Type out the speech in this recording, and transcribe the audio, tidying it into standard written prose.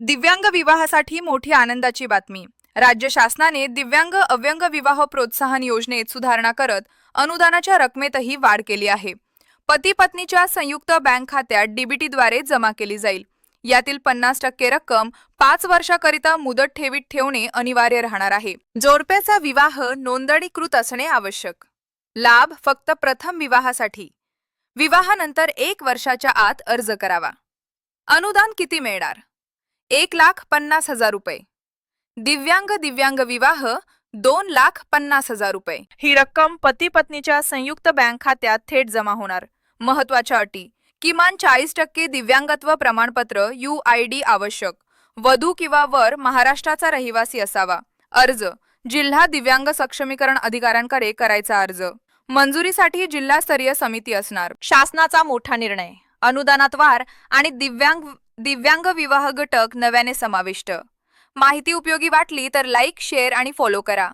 दिव्यांग विवाहासाठी मोठी आनंदाची बातमी. राज्य शासनाने दिव्यांग अव्यंग विवाह प्रोत्साहन योजनेत सुधारणा करत अनुदानाच्या रकमेतही वाढ केली आहे. पती पत्नीच्या संयुक्त बँक खात्यात डीबीटीद्वारे जमा केली जाईल. यातील 50% रक्कम 5 वर्षाकरिता मुदत ठेवीत ठेवणे अनिवार्य राहणार आहे. जोडप्याचा विवाह नोंदणीकृत असणे आवश्यक. लाभ फक्त प्रथम विवाहासाठी. विवाहानंतर 1 वर्षाच्या आत अर्ज करावा. अनुदान किती मिळणार? 1,50,000 रुपये. दिव्यांग विवाह 2,50,000 रुपये. ही रक्कम पती पत्नीच्या संयुक्त बँक खात्यात थेट जमा होणार. महत्वाच्या अटी: किमान 40% दिव्यांगत्व प्रमाणपत्र UID आवश्यक. वधू किंवा वर महाराष्ट्राचा रहिवासी असावा. अर्ज जिल्हा दिव्यांग सक्षमीकरण अधिकाऱ्यांकडे करायचा अर्ज. मंजुरीसाठी जिल्हास्तरीय समिती असणार. शासनाचा मोठा निर्णय. अनुदानात वाढ आणि दिव्यांग विवाह घटक नव्याने समाविष्ट. माहिती उपयोगी वाटली तर लाईक, शेअर आणि फॉलो करा.